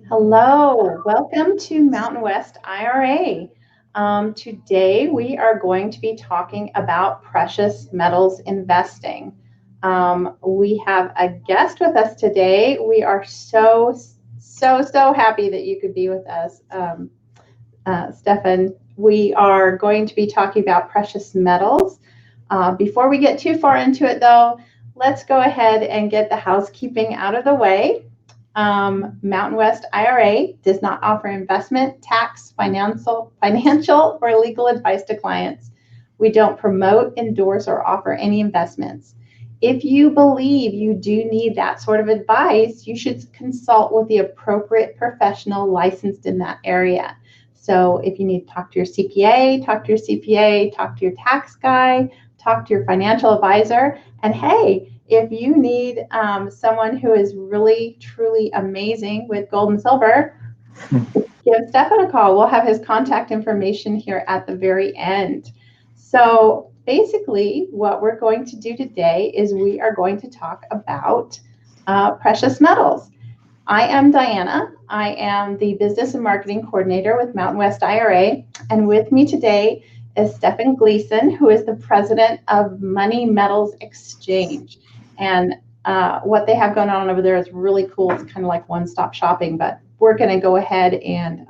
Hello, welcome to Mountain West IRA. Today we are going to be talking about precious metals investing. We have a guest with us today. We are so happy that you could be with us, Stefan. We are going to be talking about precious metals. Before we get too far into it, though, let's go ahead and get the housekeeping out of the way. Mountain West IRA does not offer investment, tax, financial, or legal advice to clients. We don't promote, endorse, or offer any investments. If you believe you do need that sort of advice, you should consult with the appropriate professional licensed in that area. So if you need to talk to your CPA, talk to your CPA, talk to your tax guy, talk to your financial advisor, and hey, if you need someone who is really, truly amazing with gold and silver, give Stefan a call. We'll have his contact information here at the very end. So basically, what we're going to do today is we are going to talk about precious metals. I am Diana. I am the Business and Marketing Coordinator with Mountain West IRA. And with me today is Stefan Gleason, who is the President of Money Metals Exchange. And what they have going on over there is really cool. It's kind of like one-stop shopping, but we're going to go ahead and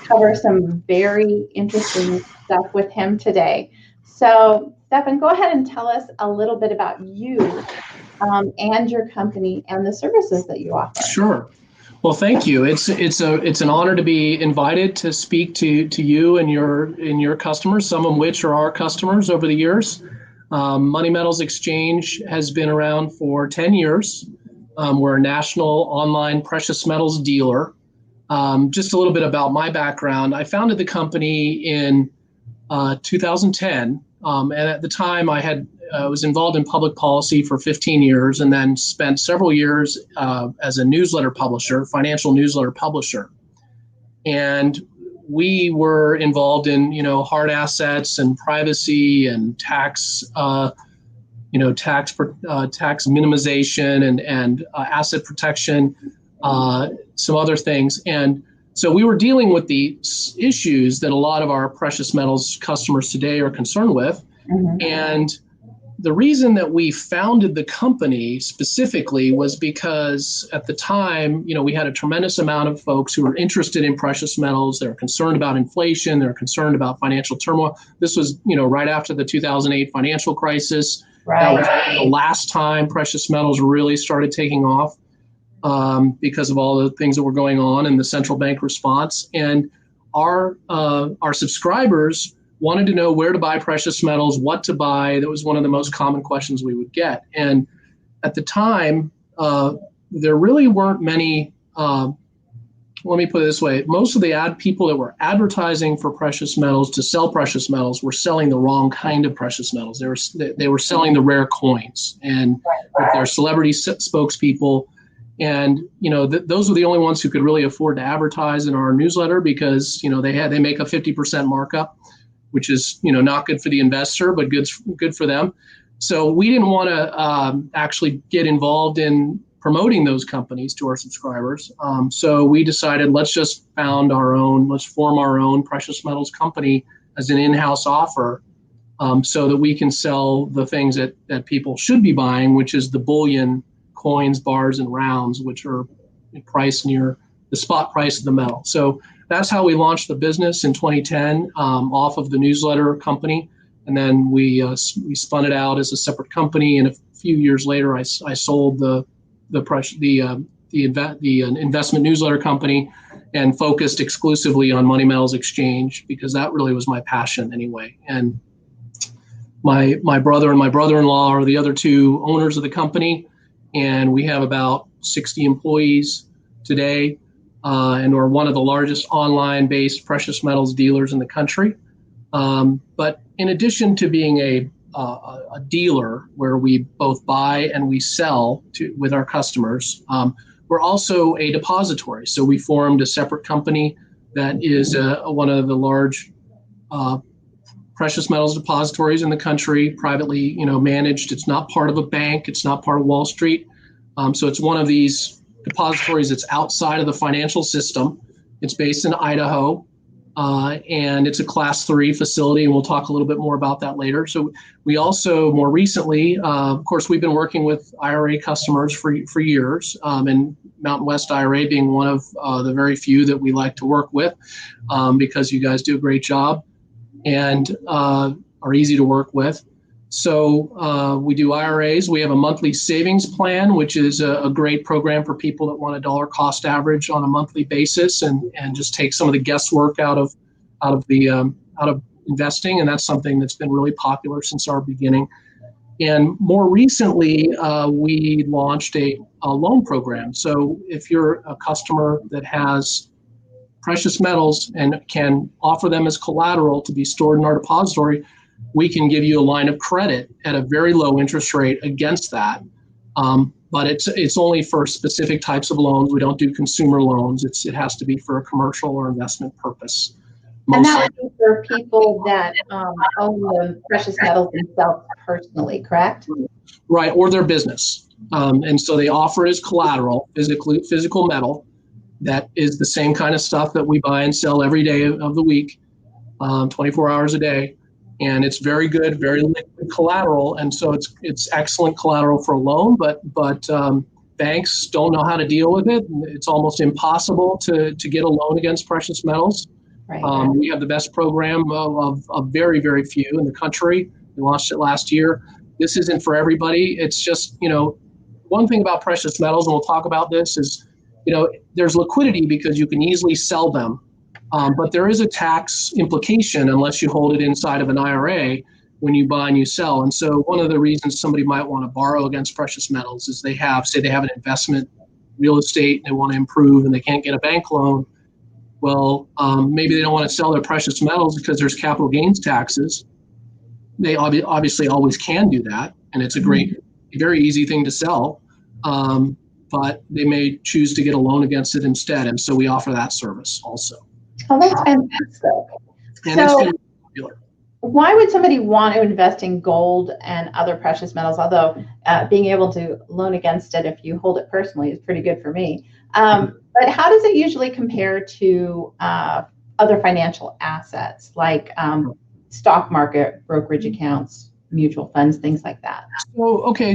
cover some very interesting stuff with him today. So, Stefan, go ahead and tell us a little bit about you and your company and the services that you offer. Sure. Well, thank you. It's an honor to be invited to speak to you and your customers, some of which are our customers over the years. Money Metals Exchange has been around for 10 years. We're a national online precious metals dealer. Just a little bit about my background. I founded the company in 2010, and at the time I was involved in public policy for 15 years and then spent several years as a newsletter publisher, financial newsletter publisher. And we were involved in, hard assets and privacy and tax, tax minimization and asset protection, some other things. And so we were dealing with the issues that a lot of our precious metals customers today are concerned with. Mm-hmm. And the reason that we founded the company specifically was because at the time, we had a tremendous amount of folks who were interested in precious metals. They were concerned about inflation. They were concerned about financial turmoil. This was, right after the 2008 financial crisis. Right. That was the last time precious metals really started taking off because of all the things that were going on in the central bank response. And our subscribers wanted to know where to buy precious metals, what to buy. That was one of the most common questions we would get. And at the time, there really weren't many, let me put it this way, most of the people that were advertising for precious metals to sell precious metals were selling the wrong kind of precious metals. They were selling the rare coins and with their celebrity spokespeople. And, those were the only ones who could really afford to advertise in our newsletter because, they make a 50% markup, which is, not good for the investor, but good for them. So we didn't want to actually get involved in promoting those companies to our subscribers. So we decided let's form our own precious metals company as an in-house offer so that we can sell the things that people should be buying, which is the bullion, coins, bars, and rounds, which are priced near the spot price of the metal. So that's how we launched the business in 2010 off of the newsletter company. And then we spun it out as a separate company. And a few years later, I sold the investment newsletter company and focused exclusively on Money Metals Exchange because that really was my passion anyway. And my brother and my brother-in-law are the other two owners of the company. And we have about 60 employees today. And we're one of the largest online-based precious metals dealers in the country. But in addition to being a dealer where we both buy and we sell with our customers, we're also a depository. So we formed a separate company that is one of the large precious metals depositories in the country, privately managed. It's not part of a bank. It's not part of Wall Street. So it's one of these Depositories that's outside of the financial system. It's based in Idaho, and it's a Class 3 facility, and we'll talk a little bit more about that later. So we also, more recently, of course, we've been working with IRA customers for years, and West IRA being one of the very few that we like to work with, because you guys do a great job and are easy to work with. So we do IRAs. We have a monthly savings plan, which is a great program for people that want a dollar cost average on a monthly basis, and just take some of the guesswork out of investing. And that's something that's been really popular since our beginning. And more recently, we launched a loan program. So if you're a customer that has precious metals and can offer them as collateral to be stored in our depository, we can give you a line of credit at a very low interest rate against that. But it's only for specific types of loans. We don't do consumer loans. It has to be for a commercial or investment purpose. And that would be for people that own the precious metals themselves personally, correct? Right, or their business. And so they offer as collateral, physical metal, that is the same kind of stuff that we buy and sell every day of the week, 24 hours a day. And it's very good, very liquid collateral, and so it's excellent collateral for a loan. But banks don't know how to deal with it. It's almost impossible to get a loan against precious metals. Right. We have the best program of very, very few in the country. We launched it last year. This isn't for everybody. It's just, one thing about precious metals, and we'll talk about this, is there's liquidity because you can easily sell them. But there is a tax implication unless you hold it inside of an IRA when you buy and you sell. And so one of the reasons somebody might want to borrow against precious metals is they have an investment, real estate, and they want to improve and they can't get a bank loan. Well, maybe they don't want to sell their precious metals because there's capital gains taxes. They obviously always can do that, and it's a very easy thing to sell. But they may choose to get a loan against it instead, and so we offer that service also. Oh, that's fantastic. And it's been popular. Why would somebody want to invest in gold and other precious metals? Although being able to loan against it if you hold it personally is pretty good for me. But how does it usually compare to other financial assets like stock market, brokerage accounts, mutual funds, things like that?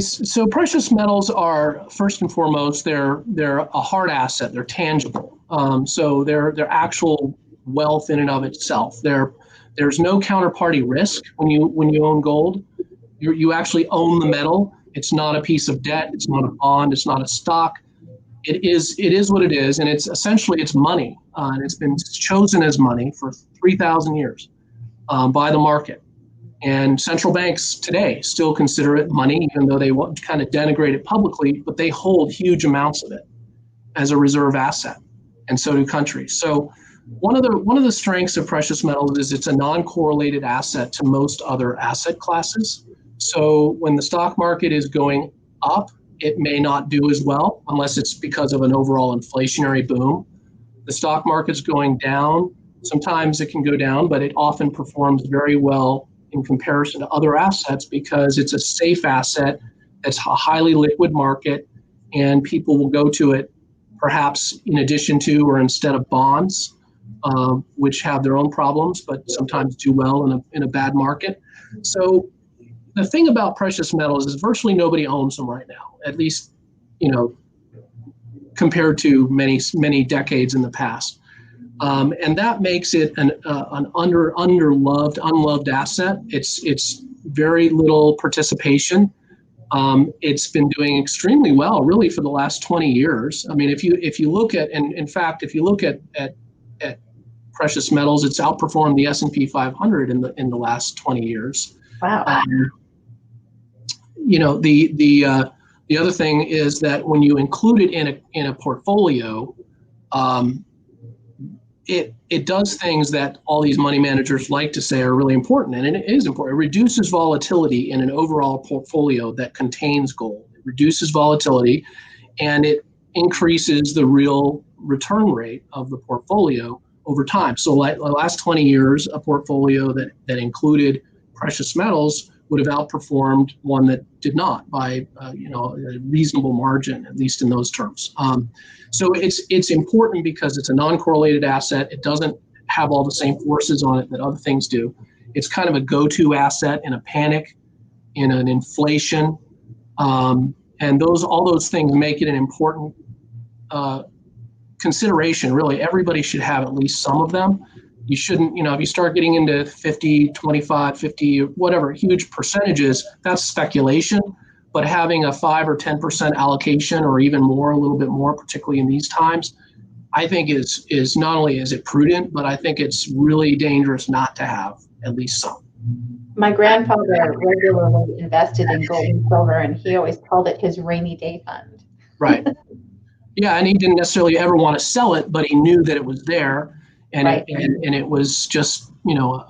So precious metals are, first and foremost, they're a hard asset. They're tangible. So they're actual wealth in and of itself. There's no counterparty risk when you own gold. You actually own the metal. It's not a piece of debt. It's not a bond. It's not a stock. It is what it is, and it's money. And it's been chosen as money for 3,000 years by the market. And central banks today still consider it money, even though they kind of denigrate it publicly, but they hold huge amounts of it as a reserve asset, and so do countries. So one of the strengths of precious metals is it's a non-correlated asset to most other asset classes. So when the stock market is going up, it may not do as well unless it's because of an overall inflationary boom. The stock market's going down. Sometimes it can go down, but it often performs very well in comparison to other assets because it's a safe asset. It's a highly liquid market, and people will go to it perhaps in addition to or instead of bonds, which have their own problems, but sometimes do well in a bad market. So the thing about precious metals is virtually nobody owns them right now, at least, compared to many decades in the past. And that makes it an unloved asset. It's very little participation. It's been doing extremely well, really, for the last 20 years. I mean, if you look at, and in fact, if you look at precious metals, it's outperformed the S&P 500 in the last 20 years. Wow. The other thing is that when you include it in a portfolio, it does things that all these money managers like to say are really important, and it is important. It reduces volatility in an overall portfolio that contains gold. It reduces volatility, and it increases the real return rate of the portfolio over time. So like the last 20 years, a portfolio that included precious metals would have outperformed one that did not by a reasonable margin, at least in those terms. So it's important because it's a non-correlated asset. It doesn't have all the same forces on it that other things do. It's kind of a go-to asset in a panic, in an inflation, and all those things make it an important consideration. Really, everybody should have at least some of them. You shouldn't, if you start getting into 50, 25, 50, whatever, huge percentages, that's speculation. But having a 5 or 10% allocation, or even more, a little bit more, particularly in these times, I think is not only is it prudent, but I think it's really dangerous not to have at least some. My grandfather regularly invested in gold and silver, and he always called it his rainy day fund. Right. Yeah, and he didn't necessarily ever want to sell it, but he knew that it was there. And, right. and it was just,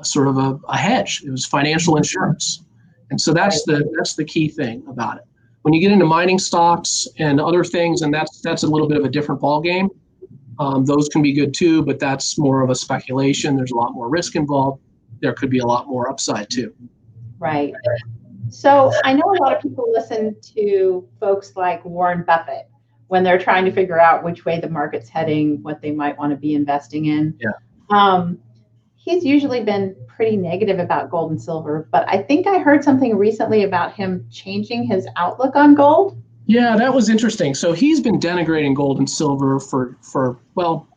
sort of a hedge. It was financial insurance. And so that's the key thing about it. When you get into mining stocks and other things, and that's a little bit of a different ballgame, those can be good too, but that's more of a speculation. There's a lot more risk involved. There could be a lot more upside too. Right. So I know a lot of people listen to folks like Warren Buffett when they're trying to figure out which way the market's heading, what they might want to be investing in. Yeah. He's usually been pretty negative about gold and silver, but I think I heard something recently about him changing his outlook on gold. Yeah, that was interesting. So he's been denigrating gold and silver for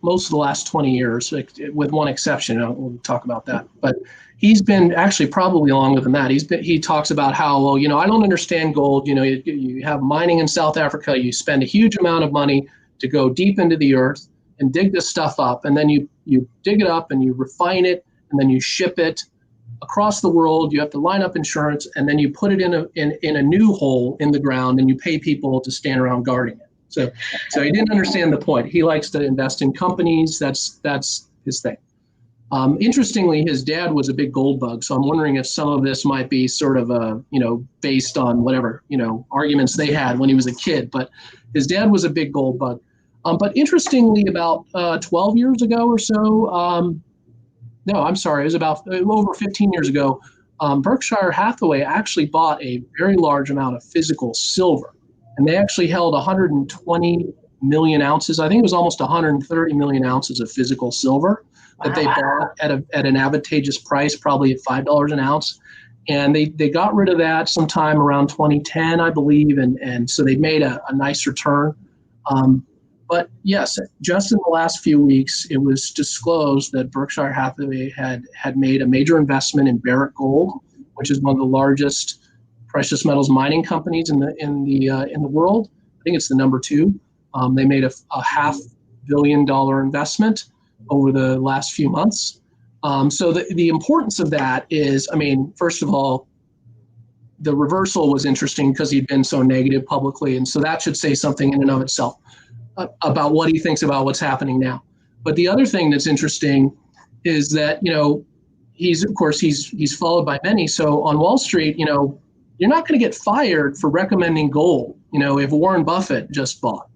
most of the last 20 years, with one exception. We'll talk about that. But he's been actually probably longer than that. He talks about how, I don't understand gold. You have mining in South Africa. You spend a huge amount of money to go deep into the earth and dig this stuff up. And then you dig it up and you refine it and then you ship it across the world. You have to line up insurance, and then you put it in a new hole in the ground, and you pay people to stand around guarding it. So he didn't understand the point. He likes to invest in companies. That's his thing. Interestingly, his dad was a big gold bug. So I'm wondering if some of this might be sort of based on whatever arguments they had when he was a kid. But his dad was a big gold bug. But interestingly, about 12 years ago or so. No, I'm sorry. It was about over 15 years ago. Berkshire Hathaway actually bought a very large amount of physical silver, and they actually held 120 million ounces. I think it was almost 130 million ounces of physical silver that they bought at an advantageous price, probably at $5 an ounce. And they got rid of that sometime around 2010, I believe, and so they made a nice return. But yes, just in the last few weeks, it was disclosed that Berkshire Hathaway had made a major investment in Barrick Gold, which is one of the largest precious metals mining companies in the world. I think it's the number 2. They made a $500 million investment over the last few months. So the importance of that is, first of all, the reversal was interesting because he'd been so negative publicly, and so that should say something in and of itself about what he thinks about what's happening now. But the other thing that's interesting is that, he's followed by many. So on Wall Street, you're not going to get fired for recommending gold. If Warren Buffett just bought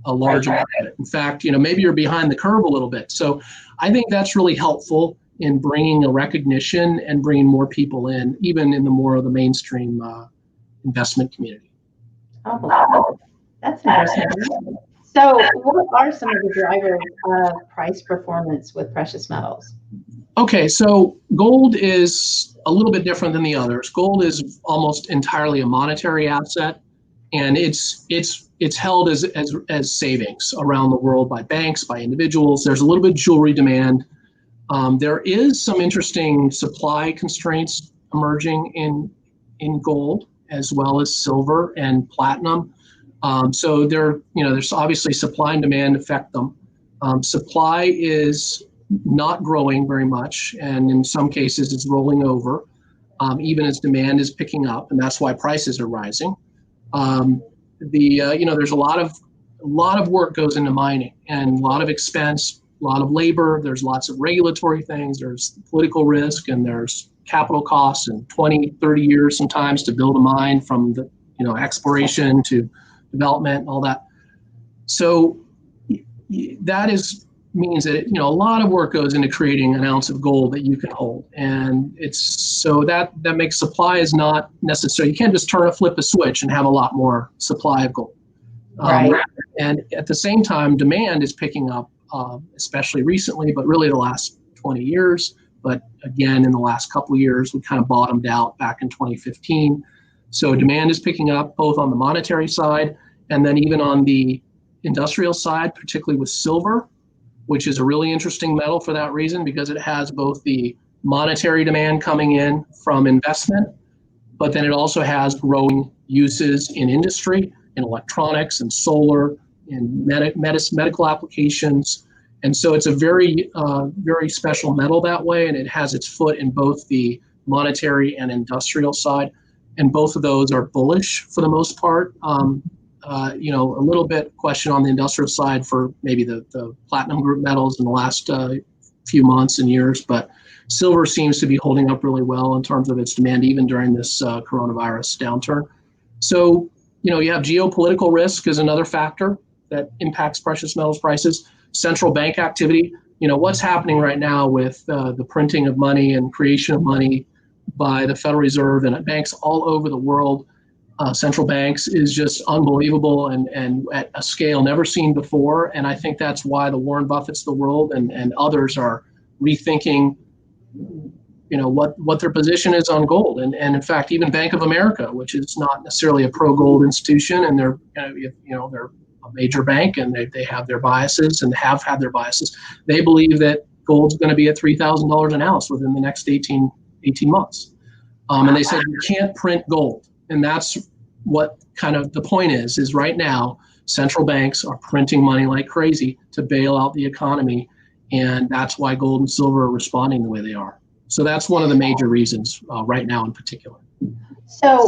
a large amount of it. In fact, maybe you're behind the curve a little bit. So I think that's really helpful in bringing a recognition and bringing more people in, even in the more of the mainstream investment community. Oh, that's interesting. So what are some of the drivers of price performance with precious metals? Okay, so gold is a little bit different than the others. Gold is almost entirely a monetary asset, and it's held as savings around the world by banks, by individuals. There's a little bit of jewelry demand. There is some interesting supply constraints emerging in gold, as well as silver and platinum. So there's obviously supply and demand affect them. Supply is not growing very much, and in some cases it's rolling over, even as demand is picking up, and that's why prices are rising. There's a lot of work goes into mining, and a lot of expense, a lot of labor. There's lots of regulatory things. There's political risk, and there's capital costs, and 20, 30 years sometimes to build a mine from the exploration to development and all that. So that is means that a lot of work goes into creating an ounce of gold that you can hold, and it's so that makes supply is not necessary. You can't just flip a switch and have a lot more supply of gold. Right. And at the same time, demand is picking up, especially recently, but really the last 20 years. But again, in the last couple of years, we kind of bottomed out back in 2015. So demand is picking up both on the monetary side and then even on the industrial side, particularly with silver, which is a really interesting metal for that reason, because it has both the monetary demand coming in from investment, but then it also has growing uses in industry, in electronics and solar, in medical applications. And so it's a very, very special metal that way, and it has its foot in both the monetary and industrial side. And both of those are bullish for the most part. A little bit question on the industrial side for maybe the platinum group metals in the last few months and years, but silver seems to be holding up really well in terms of its demand, even during this coronavirus downturn. So, you have geopolitical risk is another factor that impacts precious metals prices. Central bank activity, what's happening right now with the printing of money and creation of money by the Federal Reserve and banks all over the world. Central banks is just unbelievable and at a scale never seen before. And I think that's why the Warren Buffetts of the world and others are rethinking, what their position is on gold. And in fact, even Bank of America, which is not necessarily a pro-gold institution, and they're a major bank and they have their biases and have had their biases. They believe that gold's going to be at $3,000 an ounce within the next 18 months. And they said you can't print gold. And that's what kind of the point is right now, central banks are printing money like crazy to bail out the economy. And that's why gold and silver are responding the way they are. So that's one of the major reasons right now in particular. So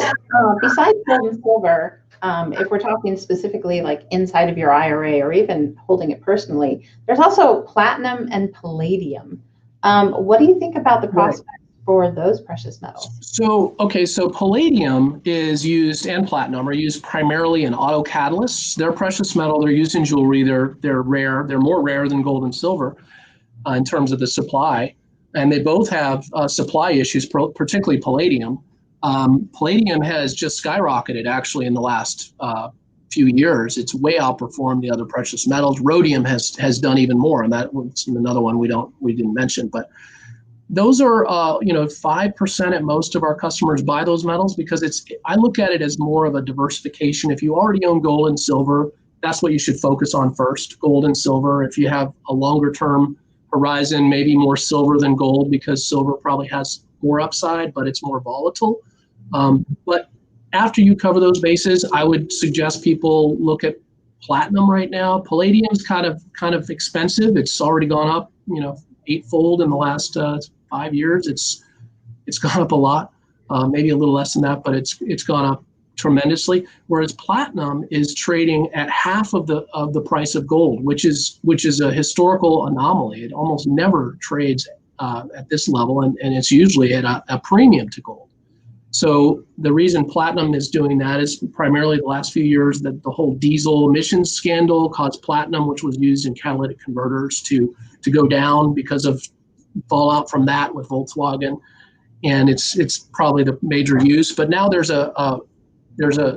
besides gold and silver, if we're talking specifically like inside of your IRA or even holding it personally, there's also platinum and palladium. What do you think about the prospects for those precious metals? So palladium is used, and platinum are used primarily in auto catalysts. They're precious metal. They're used in jewelry. They're rare. They're more rare than gold and silver in terms of the supply. And they both have supply issues, particularly palladium. Palladium has just skyrocketed actually in the last few years. It's way outperformed the other precious metals. Rhodium has done even more, and that was another one we didn't mention. But those are 5% at most of our customers buy those metals because I look at it as more of a diversification. If you already own gold and silver, that's what you should focus on first, gold and silver. If you have a longer term horizon, maybe more silver than gold, because silver probably has more upside, but it's more volatile. But after you cover those bases, I would suggest people look at platinum right now. Palladium's kind of expensive. It's already gone up, 8-fold in the last 5 years. It's gone up a lot, maybe a little less than that, but it's gone up tremendously. Whereas platinum is trading at half of the price of gold, which is a historical anomaly. It almost never trades at this level, and it's usually at a premium to gold. So the reason platinum is doing that is primarily the last few years that the whole diesel emissions scandal caused platinum, which was used in catalytic converters, to go down because of fallout from that with Volkswagen, and it's probably the major use. But now there's a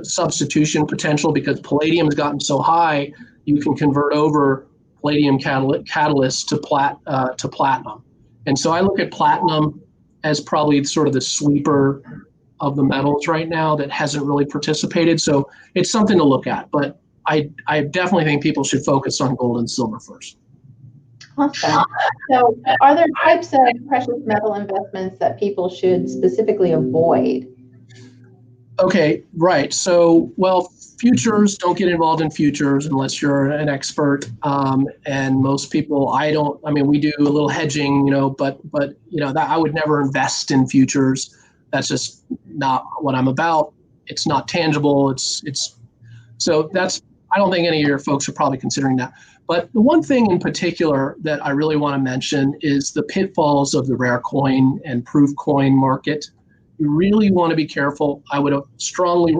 substitution potential because palladium has gotten so high, you can convert over palladium catalysts to platinum. And so I look at platinum as probably sort of the sweeper of the metals right now that hasn't really participated. So it's something to look at, but I definitely think people should focus on gold and silver first. Awesome. So are there types of precious metal investments that people should specifically avoid? Okay, right. So, futures, don't get involved in futures unless you're an expert. And most people, we do a little hedging, but that I would never invest in futures. That's just not what I'm about. It's not tangible. I don't think any of your folks are probably considering that. But the one thing in particular that I really want to mention is the pitfalls of the rare coin and proof coin market. You really want to be careful. I would strongly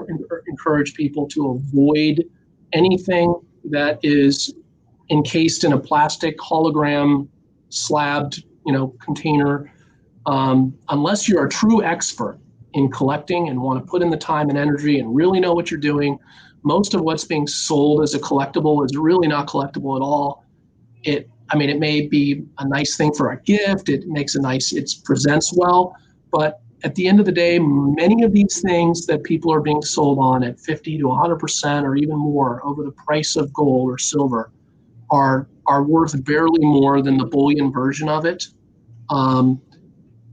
encourage people to avoid anything that is encased in a plastic hologram slabbed, container. Unless you're a true expert in collecting and want to put in the time and energy and really know what you're doing, most of what's being sold as a collectible is really not collectible at all. It may be a nice thing for a gift. It presents well, but at the end of the day, many of these things that people are being sold on at 50 to 100% or even more over the price of gold or silver are worth barely more than the bullion version of it,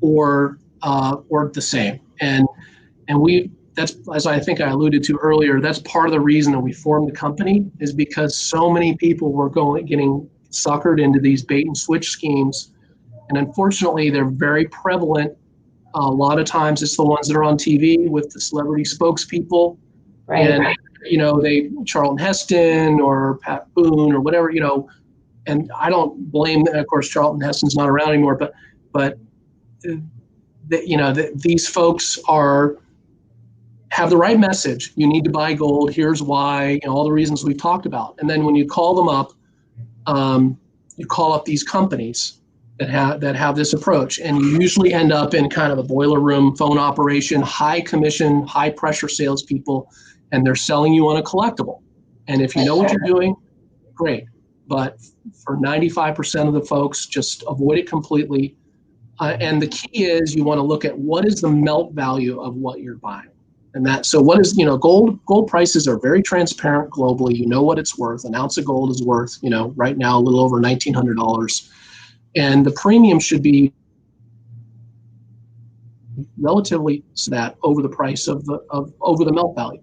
or the same. And that's, as I think I alluded to earlier, that's part of the reason that we formed the company, is because so many people were getting suckered into these bait and switch schemes. And unfortunately, they're very prevalent. A lot of times it's the ones that are on TV with the celebrity spokespeople. Right. And, Charlton Heston or Pat Boone or whatever, and I don't blame them. Of course, Charlton Heston's not around anymore, but these folks have the right message. You need to buy gold. Here's why, all the reasons we've talked about. And then when you call them up, you call up these companies that have this approach, and you usually end up in kind of a boiler room phone operation, high commission, high pressure salespeople, and they're selling you on a collectible. And if you know what you're doing, great. But for 95% of the folks, just avoid it completely. And the key is you want to look at what is the melt value of what you're buying. And so what is, gold prices are very transparent globally. You know what it's worth. An ounce of gold is worth, right now a little over $1,900. And the premium should be relatively that over the price of over the melt value.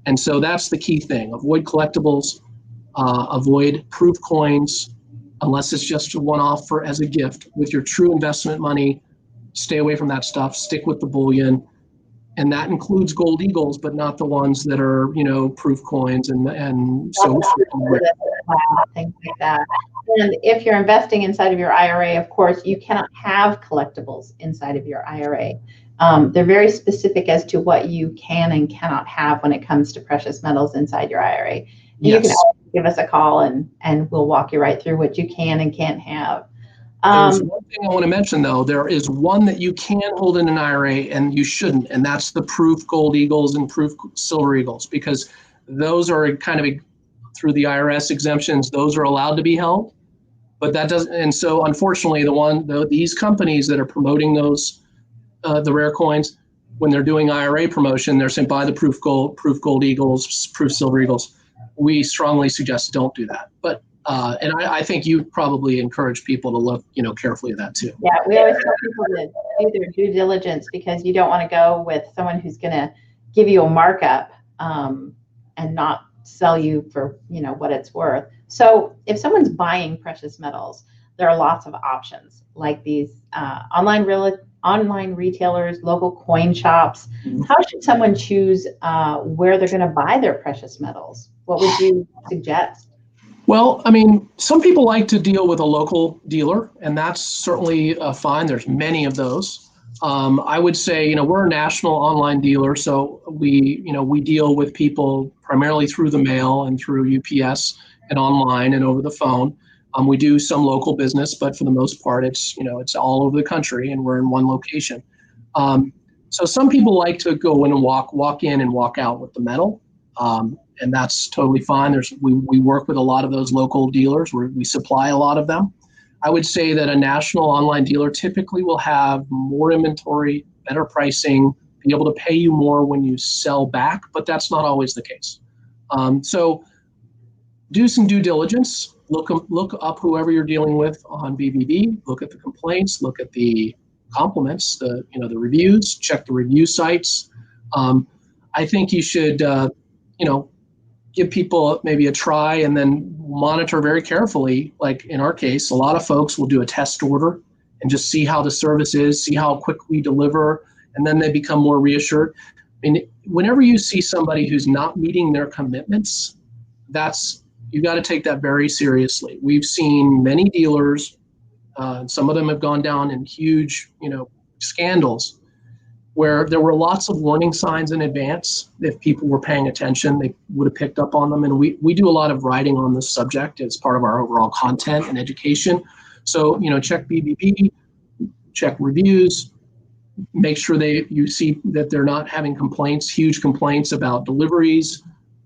And so that's the key thing. Avoid collectibles, avoid proof coins, unless it's just a one-off as a gift. With your true investment money, stay away from that stuff. Stick with the bullion. And that includes gold eagles, but not the ones that are, proof coins and so things like that. And if you're investing inside of your IRA, of course, you cannot have collectibles inside of your IRA. They're very specific as to what you can and cannot have when it comes to precious metals inside your IRA. Yes. You can always give us a call and we'll walk you right through what you can and can't have. There's one thing I want to mention, though. There is one that you can hold in an IRA and you shouldn't, and that's the proof gold eagles and proof silver eagles, because those are kind of through the IRS exemptions. Those are allowed to be held, but that doesn't. And so, unfortunately, these companies that are promoting those the rare coins, when they're doing IRA promotion, they're saying buy the proof gold eagles, proof silver eagles. We strongly suggest don't do that, but. And I think you probably encourage people to look, carefully at that too. Yeah, we always tell people to do their due diligence, because you don't want to go with someone who's going to give you a markup and not sell you for, what it's worth. So if someone's buying precious metals, there are lots of options like these online retailers, local coin shops. Mm-hmm. How should someone choose where they're going to buy their precious metals? What would you suggest? Well, some people like to deal with a local dealer, and that's certainly fine. There's many of those. I would say, we're a national online dealer, so we deal with people primarily through the mail and through UPS and online and over the phone. We do some local business, but for the most part, it's all over the country, and we're in one location. So some people like to go in and walk in and walk out with the metal. And that's totally fine. We work with a lot of those local dealers. We supply a lot of them. I would say that a national online dealer typically will have more inventory, better pricing, be able to pay you more when you sell back, but that's not always the case. So do some due diligence. Look up whoever you're dealing with on BBB. Look at the complaints. Look at the compliments. The reviews. Check the review sites. I think you should give people maybe a try and then monitor very carefully. Like in our case, a lot of folks will do a test order and just see how the service is, see how quick we deliver, and then they become more reassured. Whenever you see somebody who's not meeting their commitments, you got to take that very seriously. We've seen many dealers, some of them have gone down in huge, scandals, where there were lots of warning signs in advance. If people were paying attention, they would have picked up on them. And we do a lot of writing on this subject as part of our overall content and education. So, check BBB, check reviews, make sure you see that they're not having complaints, huge complaints about delivery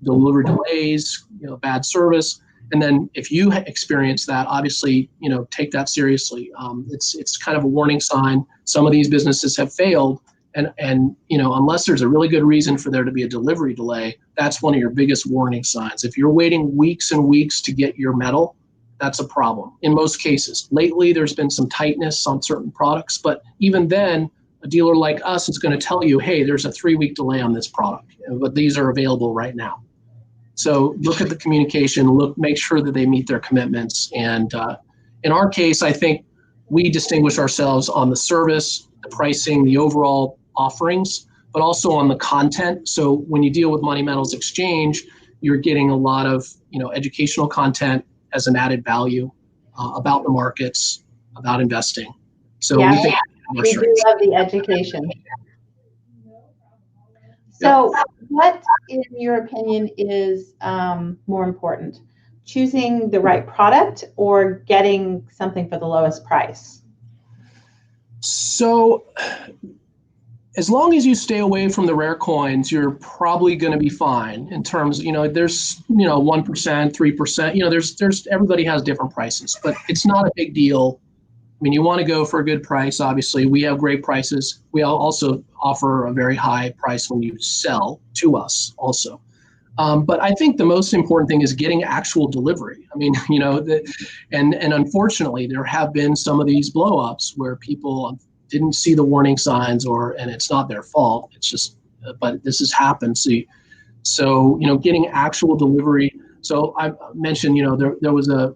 delays, bad service. And then if you experience that, obviously, take that seriously. It's kind of a warning sign. Some of these businesses have failed. And unless there's a really good reason for there to be a delivery delay, that's one of your biggest warning signs. If you're waiting weeks and weeks to get your metal, that's a problem in most cases. Lately, there's been some tightness on certain products, but even then, a dealer like us is going to tell you, hey, there's a 3-week delay on this product, but these are available right now. So look at the communication, make sure that they meet their commitments. And in our case, I think we distinguish ourselves on the service, the pricing, the overall offerings, but also on the content. So when you deal with Money Metals Exchange, you're getting a lot of educational content as an added value about the markets, about investing. So yeah, we do love the education. So what, in your opinion, is more important, choosing the right product or getting something for the lowest price? So as long as you stay away from the rare coins, you're probably going to be fine in terms, there's, 1%, 3%, there's everybody has different prices, but it's not a big deal. I mean, you want to go for a good price. Obviously, we have great prices. We also offer a very high price when you sell to us also. But I think the most important thing is getting actual delivery. I mean, and unfortunately, there have been some of these blow-ups where people didn't see the warning signs, and it's not their fault. It's just, but this has happened. So getting actual delivery. So I mentioned, there was a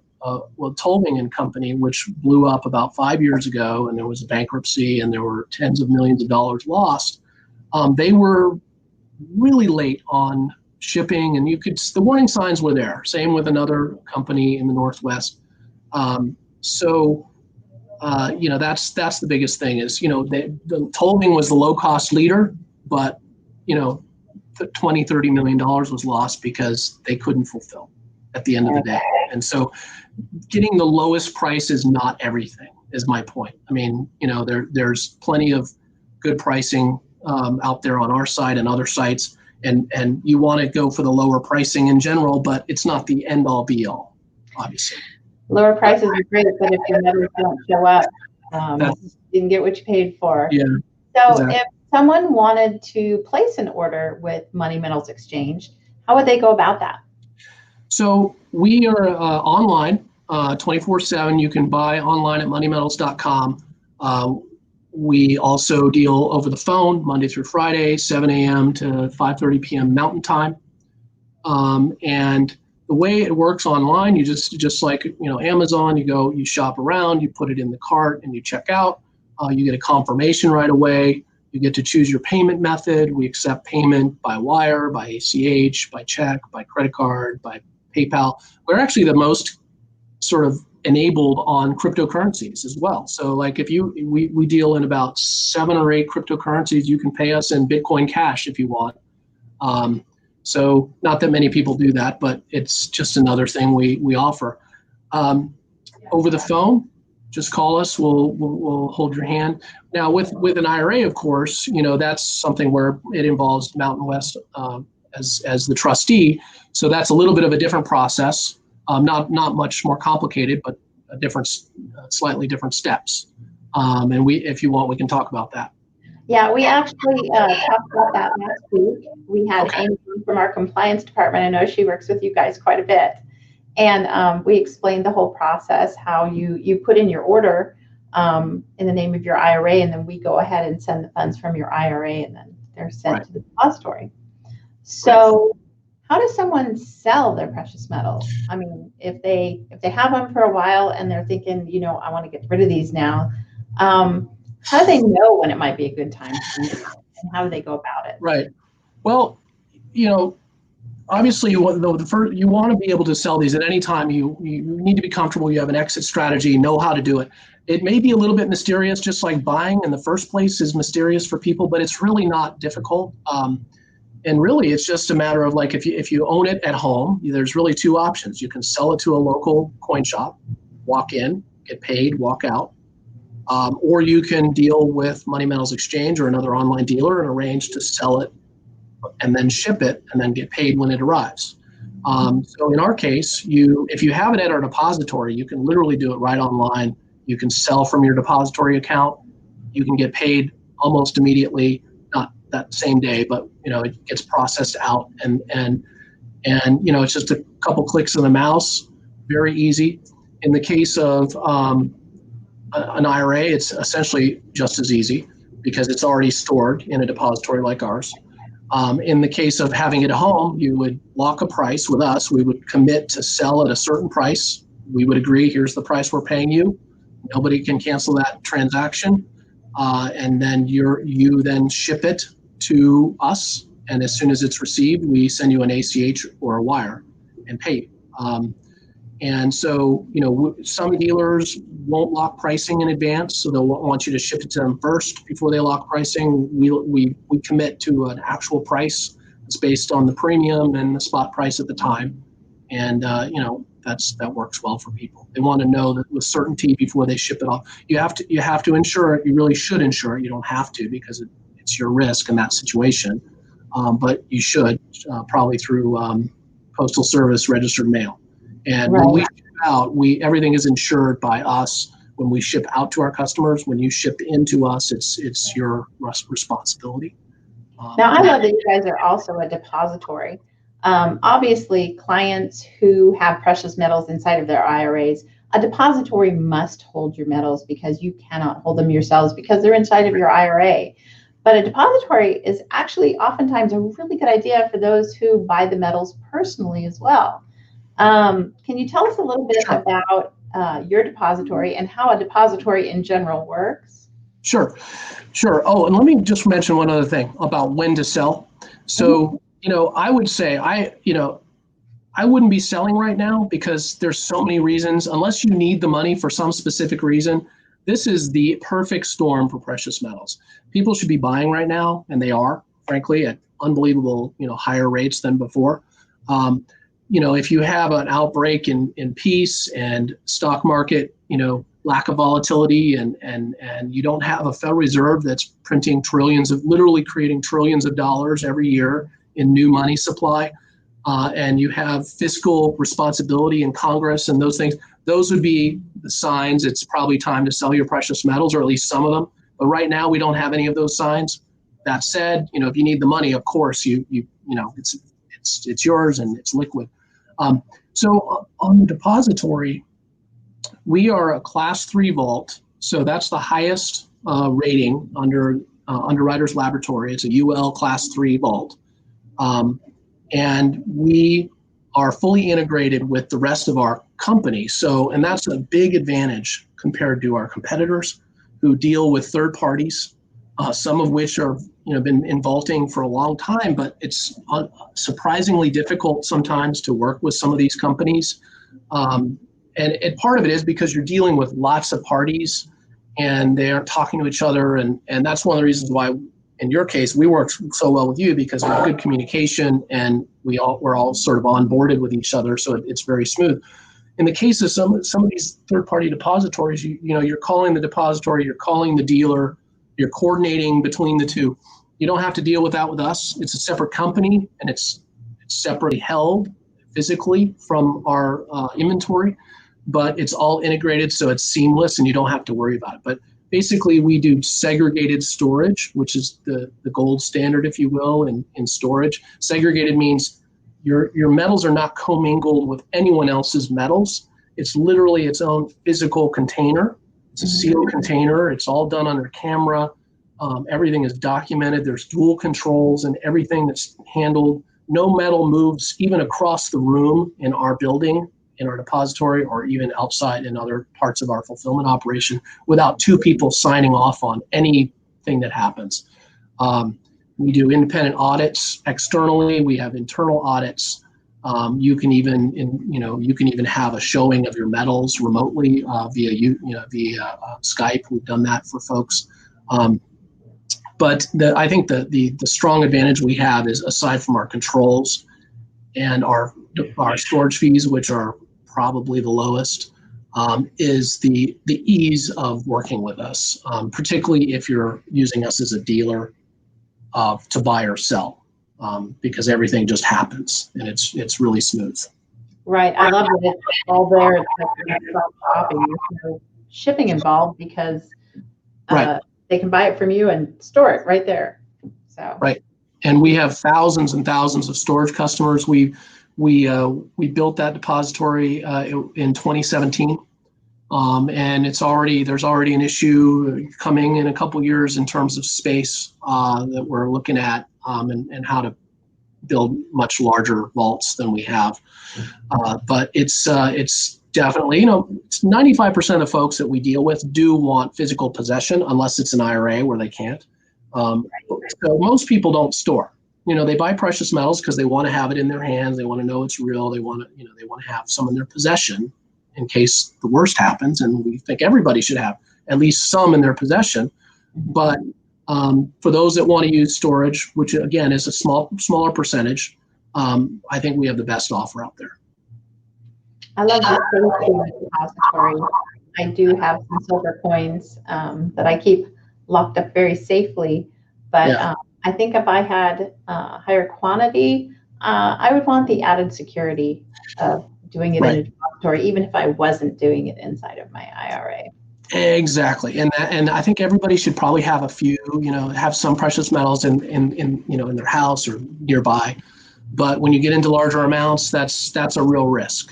Tolving and Company, which blew up about 5 years ago, and there was a bankruptcy, and there were tens of millions of dollars lost. They were really late on shipping, and the warning signs were there. Same with another company in the Northwest. That's the biggest thing is, the Tolving was the low cost leader, but, $20-30 million was lost because they couldn't fulfill at the end of the day. And so getting the lowest price is not everything, is my point. I mean, there's plenty of good pricing out there on our site and other sites, and you want to go for the lower pricing in general, but it's not the end all be all, obviously. Lower prices are great, but if your metals don't show up, you didn't get what you paid for. Yeah. So exactly. If someone wanted to place an order with Money Metals Exchange, how would they go about that? So we are online 24/7. You can buy online at moneymetals.com. We also deal over the phone Monday through Friday, 7 a.m. to 5:30 p.m. Mountain Time. And the way it works online, you just like Amazon, you shop around, you put it in the cart, and you check out. You get a confirmation right away. You get to choose your payment method. We accept payment by wire, by ACH, by check, by credit card, by PayPal. We're actually the most sort of enabled on cryptocurrencies as well. So like we deal in about 7 or 8 cryptocurrencies. You can pay us in Bitcoin Cash if you want. So not that many people do that, but it's just another thing we offer. Over the phone, just call us. We'll hold your hand. Now with an IRA, of course, that's something where it involves Mountain West as the trustee. So that's a little bit of a different process. Not much more complicated, but slightly different steps. And if you want, we can talk about that. Yeah, we actually talked about that last week. We had Amy from our compliance department. I know she works with you guys quite a bit. And we explained the whole process, how you put in your order in the name of your IRA, and then we go ahead and send the funds from your IRA, and then they're sent to the depository. So how does someone sell their precious metals? I mean, if they have them for a while and they're thinking, I want to get rid of these now, how do they know when it might be a good time to do that, and how do they go about it? Right. Well, obviously, you want to be able to sell these at any time. You need to be comfortable. You have an exit strategy, know how to do it. It may be a little bit mysterious, just like buying in the first place is mysterious for people, but it's really not difficult. And really, it's just a matter of like, if you own it at home, there's really two options. You can sell it to a local coin shop, walk in, get paid, walk out. Or you can deal with Money Metals Exchange or another online dealer and arrange to sell it and then ship it and then get paid when it arrives. So in our case, if you have it at our depository, you can literally do it right online. You can sell from your depository account. You can get paid almost immediately, not that same day, but it gets processed out and it's just a couple clicks of the mouse, very easy. In the case of an IRA, it's essentially just as easy because it's already stored in a depository like ours. In the case of having it at home, you would lock a price with us. We would commit to sell at a certain price. We would agree, here's the price we're paying you. Nobody can cancel that transaction. And then you then ship it to us. And as soon as it's received, we send you an ACH or a wire and pay you. And so, some dealers won't lock pricing in advance, so they'll want you to ship it to them first before they lock pricing. We commit to an actual price. It's based on the premium and the spot price at the time, and that works well for people. They want to know that with certainty before they ship it off. You have to insure it. You really should insure it. You don't have to because it's your risk in that situation, but you should probably through Postal Service registered mail. And right. When we ship out, everything is insured by us. When we ship out to our customers, when you ship into us, it's your responsibility. Now, I love that you guys are also a depository. Obviously, clients who have precious metals inside of their IRAs, a depository must hold your metals because you cannot hold them yourselves because they're inside of your IRA. But a depository is actually oftentimes a really good idea for those who buy the metals personally as well. Can you tell us a little bit about your depository and how a depository in general works? Sure. Oh, and let me just mention one other thing about when to sell. So, I would say I wouldn't be selling right now because there's so many reasons. Unless you need the money for some specific reason, this is the perfect storm for precious metals. People should be buying right now, and they are, frankly, at unbelievable, higher rates than before. If you have an outbreak in peace and stock market, lack of volatility and you don't have a Federal Reserve that's printing literally creating trillions of dollars every year in new money supply, and you have fiscal responsibility in Congress and those things, those would be the signs it's probably time to sell your precious metals, or at least some of them. But right now we don't have any of those signs. That said, if you need the money, of course, it's yours and it's liquid. So on the depository, we are a Class 3 vault. So that's the highest rating under Underwriters Laboratory. It's a UL Class 3 vault. And we are fully integrated with the rest of our company. And that's a big advantage compared to our competitors who deal with third parties, some of which are been in vaulting for a long time, but it's surprisingly difficult sometimes to work with some of these companies. And part of it is because you're dealing with lots of parties and they aren't talking to each other. And that's one of the reasons why, in your case, we work so well with you because we have good communication and we're all sort of onboarded with each other. So it's very smooth. In the case of some of these third-party depositories, you're calling the depository, you're calling the dealer, you're coordinating between the two. You don't have to deal with that with us. It's a separate company and it's separately held physically from our inventory, but it's all integrated so it's seamless and you don't have to worry about it. But basically we do segregated storage, which is the gold standard, if you will, in storage. Segregated means your metals are not commingled with anyone else's metals. It's literally its own physical container. It's a sealed container. It's all done under camera. Everything is documented. There's dual controls and everything that's handled. No metal moves even across the room in our building, in our depository, or even outside in other parts of our fulfillment operation without two people signing off on anything that happens. We do independent audits externally. We have internal audits. You can even have a showing of your metals remotely via Skype. We've done that for folks. But I think the strong advantage we have is, aside from our controls and our storage fees, which are probably the lowest, is the ease of working with us, particularly if you're using us as a dealer to buy or sell, because everything just happens and it's really smooth. Right. I love that it's all there. It's like shopping. There's no shipping involved because they can buy it from you and store it right there. So right. And we have thousands and thousands of storage customers. We built that depository in 2017, and there's already an issue coming in a couple years in terms of space that we're looking at, and how to build much larger vaults than we have. But it's definitely, it's 95% of the folks that we deal with do want physical possession, unless it's an IRA where they can't. So most people don't store. They buy precious metals because they want to have it in their hands. They want to know it's real. They want to have some in their possession in case the worst happens. And we think everybody should have at least some in their possession. But for those that want to use storage, which again is a smaller percentage, I think we have the best offer out there. I love the safety depository. I do have some silver coins that I keep locked up very safely, but I think if I had a higher quantity, I would want the added security of doing it in a depository, even if I wasn't doing it inside of my IRA. Exactly, and I think everybody should probably have a few, have some precious metals in their house or nearby. But when you get into larger amounts, that's a real risk.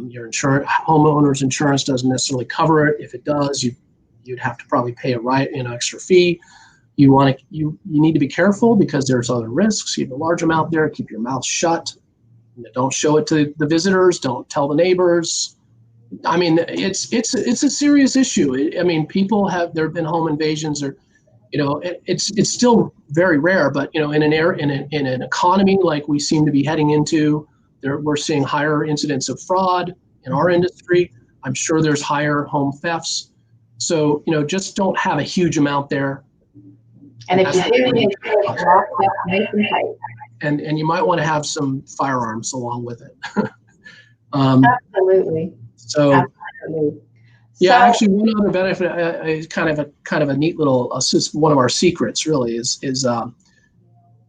Your homeowner's insurance doesn't necessarily cover it. If it does, you'd have to probably pay an extra fee. You need to be careful because there's other risks. You have a large amount there. Keep your mouth shut. Don't show it to the visitors. Don't tell the neighbors. I mean, it's a serious issue. There have been home invasions, or it's still very rare. But in an economy like we seem to be heading into, we're seeing higher incidents of fraud in our industry. I'm sure there's higher home thefts. So just don't have a huge amount there. And if you do, make sure it's locked up nice and tight. And you might want to have some firearms along with it. Absolutely. Absolutely. Yeah, actually, one other benefit is kind of a neat little. One of our secrets really is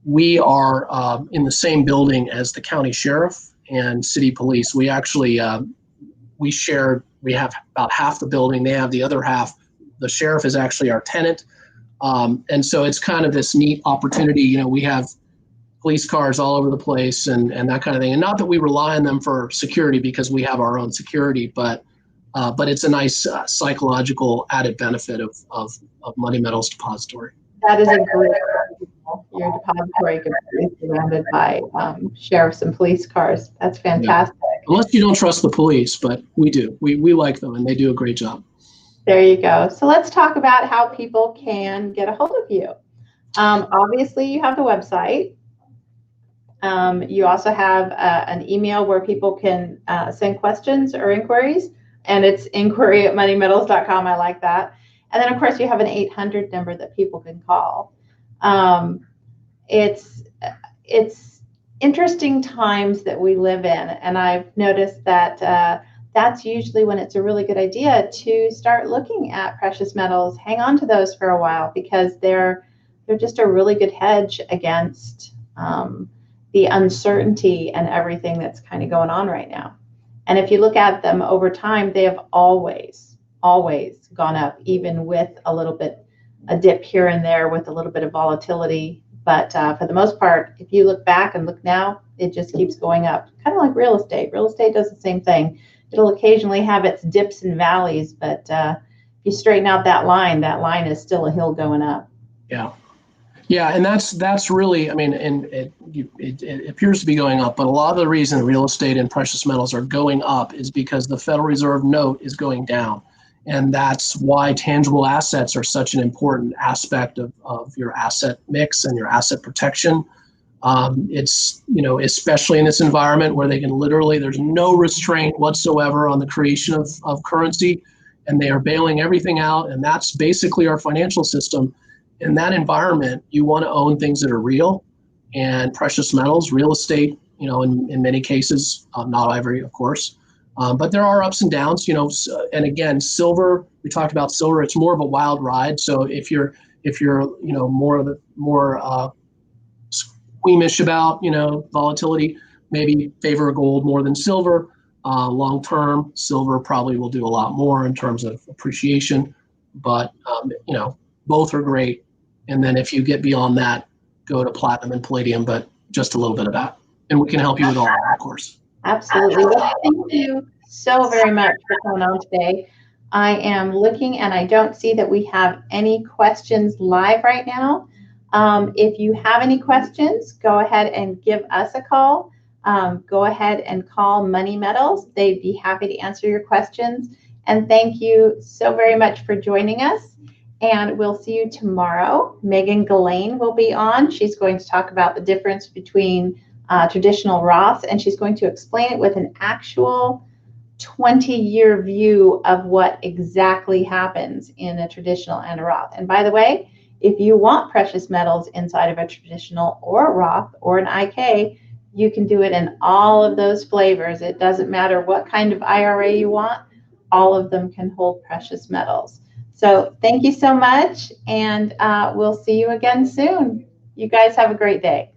we are in the same building as the county sheriff and city police. We actually we have about half the building. They have the other half. The sheriff is actually our tenant. And so it's kind of this neat opportunity. We have police cars all over the place and that kind of thing. And not that we rely on them for security because we have our own security, but it's a nice psychological added benefit of Money Metals Depository. That is a great example. Your depository could be surrounded by sheriffs and police cars. That's fantastic. Yeah. Unless you don't trust the police, but we do. We like them and they do a great job. There you go. So let's talk about how people can get a hold of you. Obviously, you have the website. You also have an email where people can send questions or inquiries, and it's inquiry@moneymetals.com. I like that. And then, of course, you have an 800 number that people can call. It's interesting times that we live in, and I've noticed that that's usually when it's a really good idea to start looking at precious metals. Hang on to those for a while because they're just a really good hedge against the uncertainty and everything that's kind of going on right now. And if you look at them over time, they have always gone up, even with a dip here and there with a little bit of volatility. But for the most part, if you look back and look now, it just keeps going up, kind of like real estate. Real estate does the same thing. It'll occasionally have its dips and valleys, but if you straighten out that line is still a hill going up. Yeah, and that's really, and it appears to be going up, but a lot of the reason real estate and precious metals are going up is because the Federal Reserve note is going down. And that's why tangible assets are such an important aspect of your asset mix and your asset protection. It's, especially in this environment where they can literally, there's no restraint whatsoever on the creation of currency, and they are bailing everything out. And that's basically our financial system. In that environment, you want to own things that are real, and precious metals, real estate, in many cases, not every, of course. But there are ups and downs, and again, silver, we talked about silver, it's more of a wild ride. So if you're more squeamish about, volatility, maybe favor gold more than silver. Long term, silver probably will do a lot more in terms of appreciation, but both are great. And then if you get beyond that, go to platinum and palladium, but just a little bit of that. And we can help you with all that, of course. Absolutely. Well, thank you so very much for coming on today. I am looking and I don't see that we have any questions live right now. If you have any questions, go ahead and give us a call. Go ahead and call Money Metals. They'd be happy to answer your questions. And thank you so very much for joining us. And we'll see you tomorrow. Megan Gillane will be on. She's going to talk about the difference between traditional Roths, and she's going to explain it with an actual 20-year view of what exactly happens in a traditional and a Roth. And by the way, if you want precious metals inside of a traditional or a Roth or an IK, you can do it in all of those flavors. It doesn't matter what kind of IRA you want. All of them can hold precious metals. So thank you so much, and we'll see you again soon. You guys have a great day.